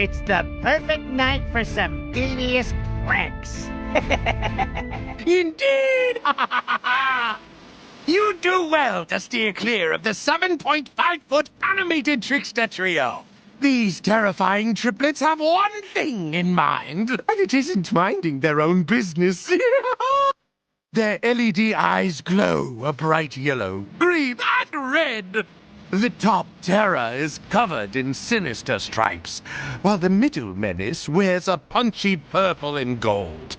It's the perfect night for some hideous pranks. Indeed! You do well to steer clear of the 7.5-foot animated trickster trio. These terrifying triplets have one thing in mind, and it isn't minding their own business. Their LED eyes glow a bright yellow, green, and red. The top terror is covered in sinister stripes, while the middle menace wears a punchy purple and gold,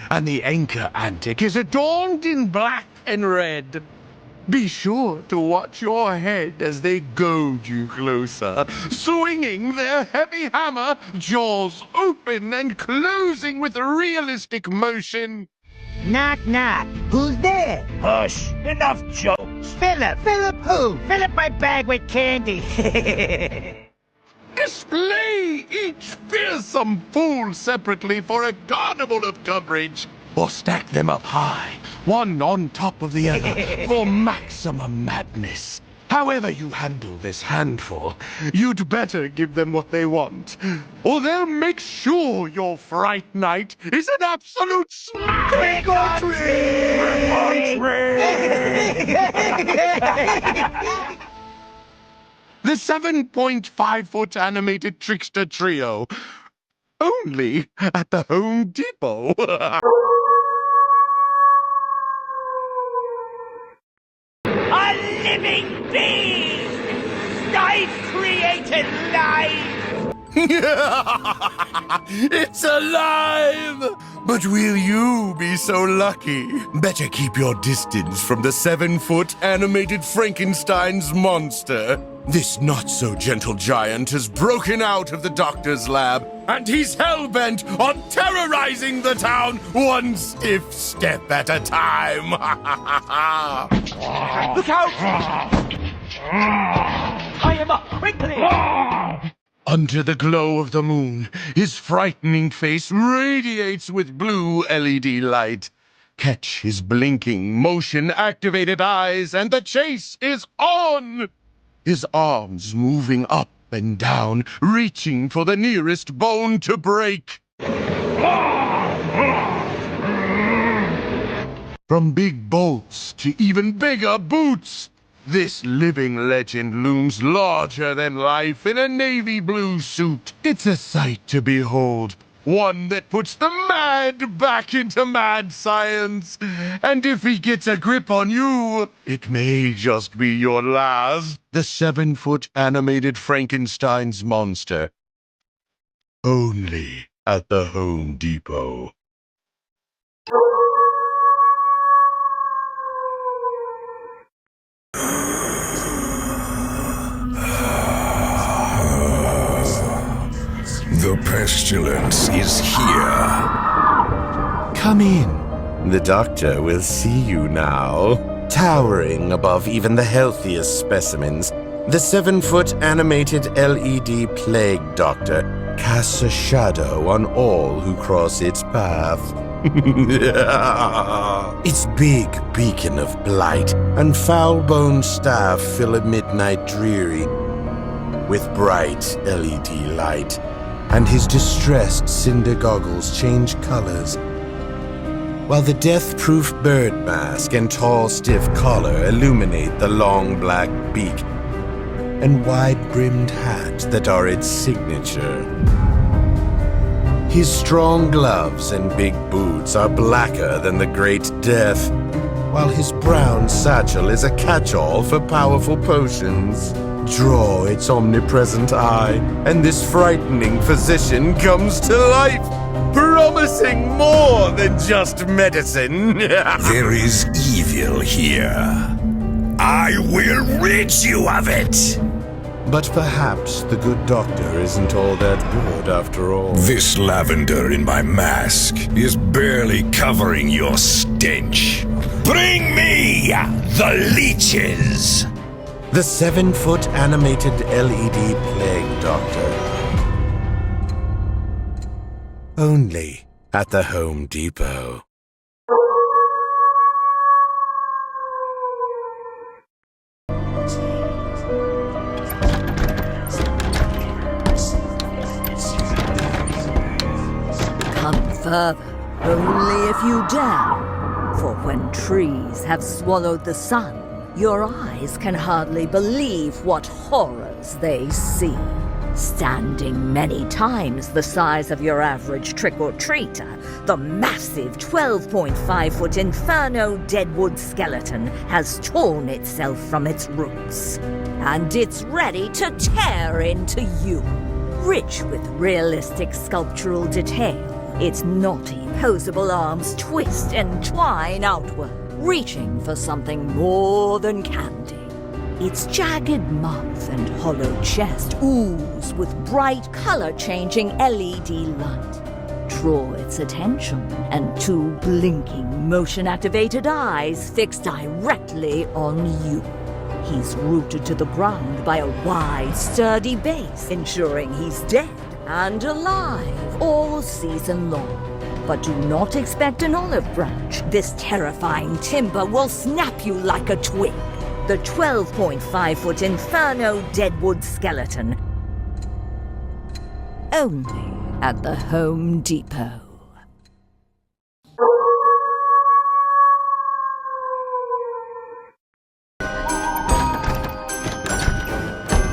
and the anchor antic is adorned in black and red. Be sure to watch your head as they goad you closer, swinging their heavy hammer, jaws open and closing with realistic motion. Knock, knock. Who's there? Hush! Enough jokes! Philip. Philip who? Fill up my bag with candy. Display each fearsome fool separately for a carnival of coverage, or stack them up high, one on top of the other, for maximum madness. However you handle this handful, you'd better give them what they want, or they'll make sure your fright night is an absolute smash! Trick or treat! The 7.5-foot animated trickster trio, only at the Home Depot. A living being! I've created life! It's alive! But will you be so lucky? Better keep your distance from the 7-foot animated Frankenstein's monster. This not-so-gentle giant has broken out of the doctor's lab, and he's hell-bent on terrorizing the town one stiff step at a time. Look out! Tie him up, quickly! Under the glow of the moon, his frightening face radiates with blue LED light. Catch his blinking, motion-activated eyes, and the chase is on! His arms moving up and down, reaching for the nearest bone to break. From big bolts to even bigger boots, this living legend looms larger than life in a navy blue suit. It's a sight to behold, one that puts the mad back into mad science. And if he gets a grip on you, it may just be your last. The 7-foot animated Frankenstein's monster. Only at the Home Depot. The pestilence is here. Come in. The doctor will see you now. Towering above even the healthiest specimens, the 7-foot animated LED plague doctor casts a shadow on all who cross its path. Its big beacon of blight and foul-boned staff fill a midnight dreary with bright LED light, and his distressed cinder goggles change colors, while the death-proof bird mask and tall, stiff collar illuminate the long black beak and wide-brimmed hat that are its signature. His strong gloves and big boots are blacker than the Great Death, while his brown satchel is a catch-all for powerful potions. Draw its omnipresent eye, and this frightening physician comes to life, promising more than just medicine. There is evil here. I will rid you of it. But perhaps the good doctor isn't all that good after all. This lavender in my mask is barely covering your stench. Bring me the leeches! The 7-foot animated LED plague doctor. Only at the Home Depot. further, only if you dare. For when trees have swallowed the sun, your eyes can hardly believe what horrors they see. Standing many times the size of your average trick-or-treater, the massive 12.5-foot Inferno Deadwood skeleton has torn itself from its roots. And it's ready to tear into you. Rich with realistic sculptural detail, its knotty, posable arms twist and twine outward, reaching for something more than candy. Its jagged mouth and hollow chest ooze with bright, color-changing LED light. Draw its attention, and two blinking, motion-activated eyes fix directly on you. He's rooted to the ground by a wide, sturdy base, ensuring he's dead and alive all season long. But do not expect an olive branch. This terrifying timber will snap you like a twig. The 12.5-foot Inferno Deadwood skeleton. Only at the Home Depot.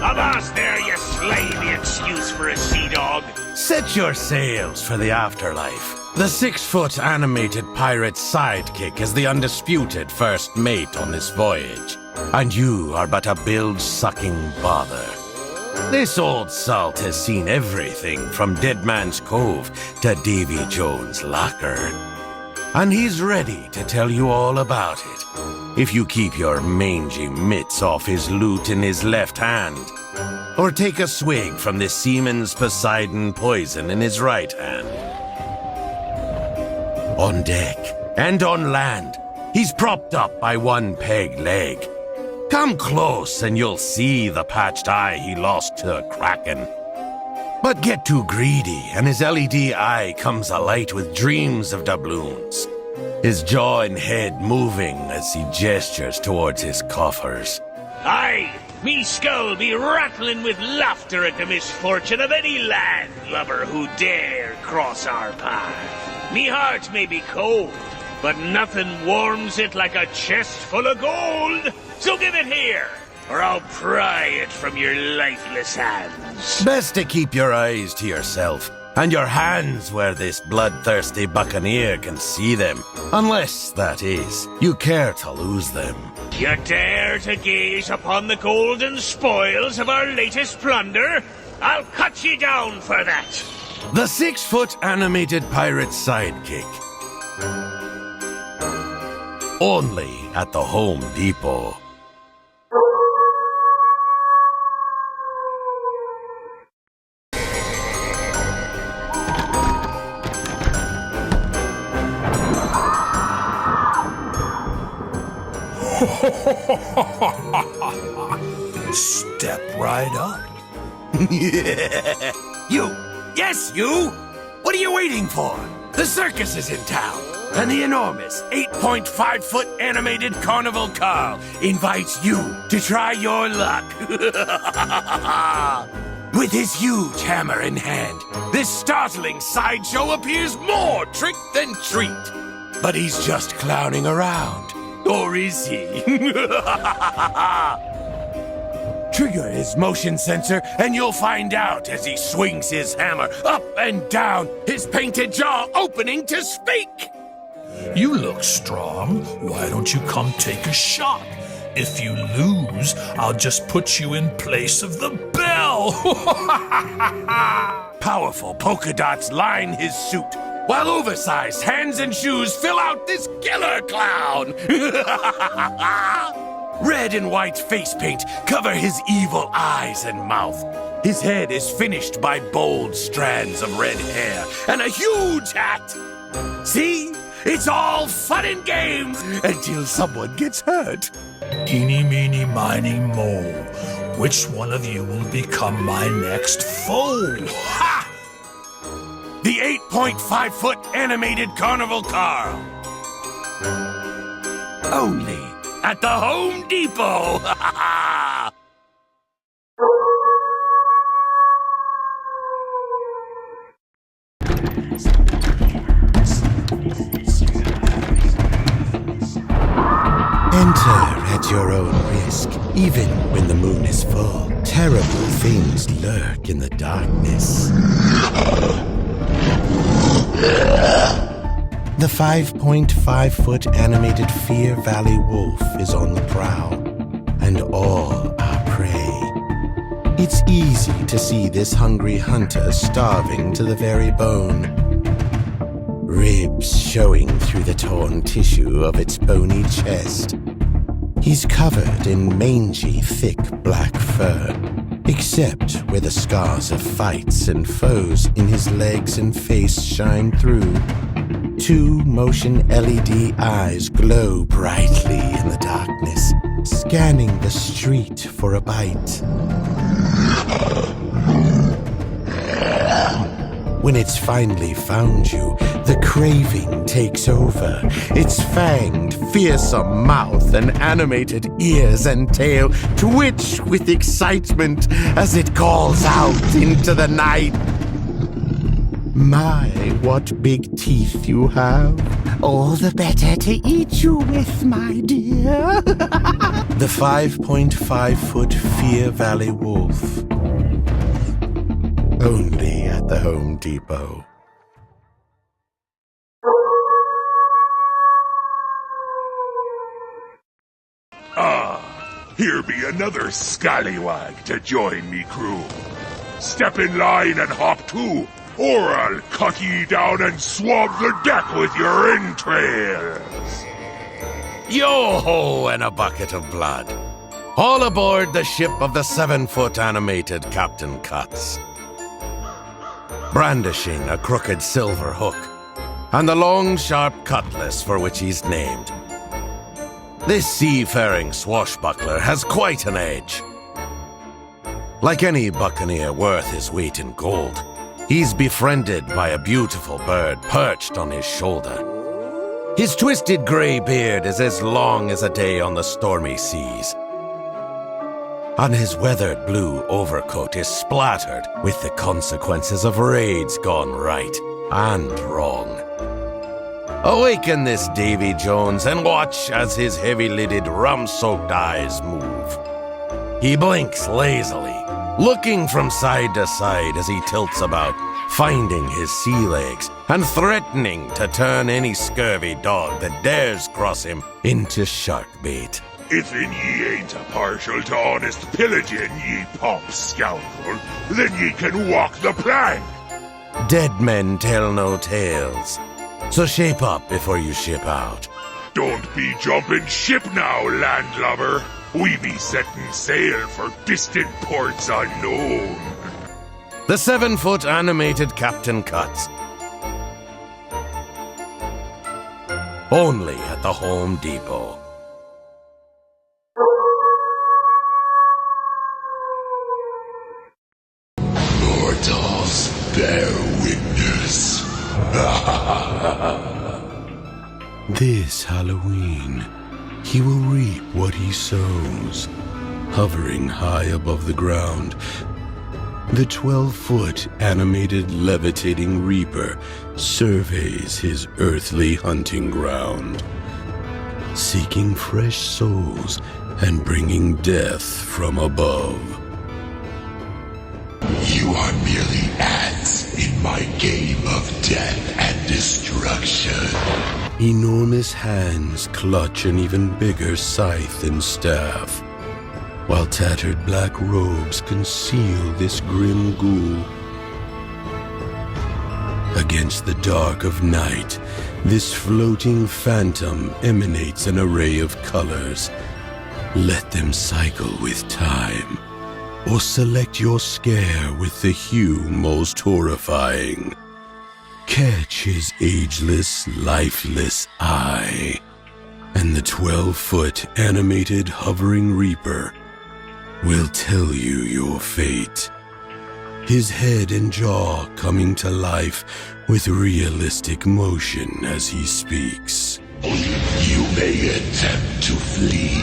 Avast there, you slimy excuse for a sea dog. Set your sails for the afterlife. The 6-foot animated pirate Sidekick is the undisputed first mate on this voyage. And you are but a bilge-sucking bother. This old salt has seen everything from Dead Man's Cove to Davy Jones' locker. And he's ready to tell you all about it, if you keep your mangy mitts off his loot in his left hand, or take a swig from the Seaman's Poseidon poison in his right hand. On deck and on land, he's propped up by one peg leg. Come close and you'll see the patched eye he lost to a kraken. But get too greedy and his LED eye comes alight with dreams of doubloons. His jaw and head moving as he gestures towards his coffers. Aye, me skull be rattling with laughter at the misfortune of any landlubber who dare cross our path. Me heart may be cold, but nothing warms it like a chest full of gold. So give it here, or I'll pry it from your lifeless hands. Best to keep your eyes to yourself, and your hands where this bloodthirsty buccaneer can see them. Unless, that is, you care to lose them. You dare to gaze upon the golden spoils of our latest plunder? I'll cut ye down for that. The 6-foot animated pirate Sidekick. Only at the Home Depot. Step right up. You! Yes, you! What are you waiting for? The circus is in town, and the enormous 8.5-foot animated Carnival Carl invites you to try your luck. With his huge hammer in hand, this startling sideshow appears more trick than treat. But he's just clowning around. Or is he? Trigger his motion sensor, and you'll find out as he swings his hammer up and down, his painted jaw opening to speak. You look strong. Why don't you come take a shot? If you lose, I'll just put you in place of the bell. Powerful polka dots line his suit, while oversized hands and shoes fill out this killer clown. Red and white face paint cover his evil eyes and mouth. His head is finished by bold strands of red hair and a huge hat. See? It's all fun and games until someone gets hurt. Eeny, meeny, miny, moe. Which one of you will become my next foe? Ha! The 8.5-foot animated Carnival Carl. Only at the Home Depot. Always your own risk, even when the moon is full. Terrible things lurk in the darkness. The 5.5-foot animated Fear Valley wolf is on the prowl, and all are prey. It's easy to see this hungry hunter starving to the very bone. Ribs showing through the torn tissue of its bony chest. He's covered in mangy, thick black fur, except where the scars of fights and foes in his legs and face shine through. 2 motion LED eyes glow brightly in the darkness, scanning the street for a bite. When it's finally found you, the craving takes over. Its fanged, fearsome mouth and animated ears and tail twitch with excitement as it calls out into the night. My, what big teeth you have. All the better to eat you with, my dear. The 5.5-foot Fear Valley wolf. Only at the Home Depot. Here be another scallywag to join me crew. Step in line and hop too, or I'll cut ye down and swab the deck with your entrails. Yo-ho and a bucket of blood. All aboard the ship of the 7-foot animated Captain Cuts. Brandishing a crooked silver hook, and the long, sharp cutlass for which he's named. This seafaring swashbuckler has quite an edge. Like any buccaneer worth his weight in gold, he's befriended by a beautiful bird perched on his shoulder. His twisted gray beard is as long as a day on the stormy seas. On his weathered blue overcoat is splattered with the consequences of raids gone right and wrong. Awaken this Davy Jones and watch as his heavy-lidded, rum-soaked eyes move. He blinks lazily, looking from side to side as he tilts about, finding his sea legs and threatening to turn any scurvy dog that dares cross him into shark bait. If ye ain't a partial to honest pillaging, ye pomp scoundrel, then ye can walk the plank. Dead men tell no tales, so shape up before you ship out. Don't be jumping ship now, landlubber. We be setting sail for distant ports unknown. The 7-foot animated Captain Cuts. Only at the Home Depot. Mortals, bear witness. This Halloween, he will reap what he sows. Hovering high above the ground, the 12-foot animated levitating Reaper surveys his earthly hunting ground, seeking fresh souls and bringing death from above. You are merely ants in my game of death and destruction. Enormous hands clutch an even bigger scythe and staff, while tattered black robes conceal this grim ghoul. Against the dark of night, this floating phantom emanates an array of colors. Let them cycle with time, or select your scare with the hue most horrifying. Catch his ageless, lifeless eye, and the 12-foot animated hovering Reaper will tell you your fate. His head and jaw coming to life with realistic motion as he speaks. You may attempt to flee,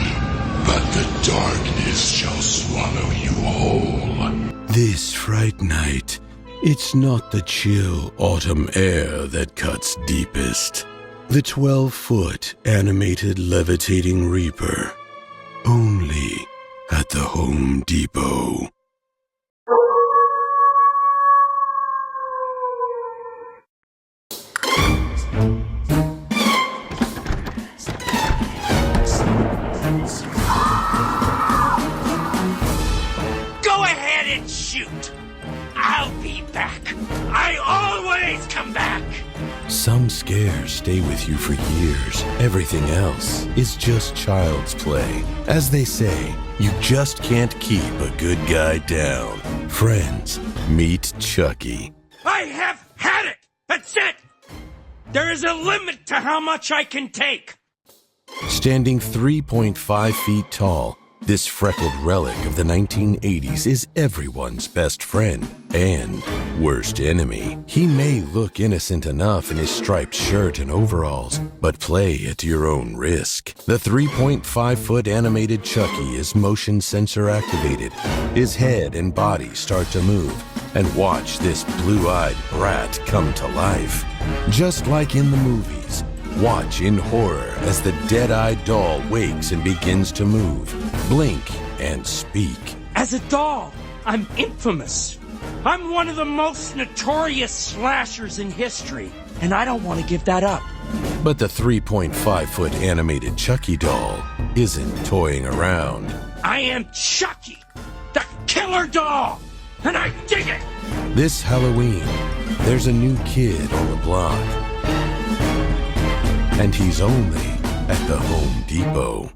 but the darkness shall swallow you whole. This fright night, it's not the chill autumn air that cuts deepest. The 12-foot animated levitating Reaper Only at the Home Depot. Go ahead and shoot. I'll be back. I always come back. Some scares stay with you for years. Everything else is just child's play. As they say, you just can't keep a good guy down. Friends, meet Chucky. I have had it. That's it. There is a limit to how much I can take. Standing 3.5 feet tall, this freckled relic of the 1980s is everyone's best friend and worst enemy. He may look innocent enough in his striped shirt and overalls, but play at your own risk. The 3.5-foot animated Chucky is motion sensor activated. His head and body start to move, and watch this blue-eyed brat come to life. Just like in the movies, watch in horror as the dead-eyed doll wakes and begins to move, blink, and speak. As a doll, I'm infamous. I'm one of the most notorious slashers in history, and I don't want to give that up. But the 3.5-foot animated Chucky doll isn't toying around. I am Chucky, the killer doll, and I dig it! This Halloween, there's a new kid on the block. And he's only at the Home Depot.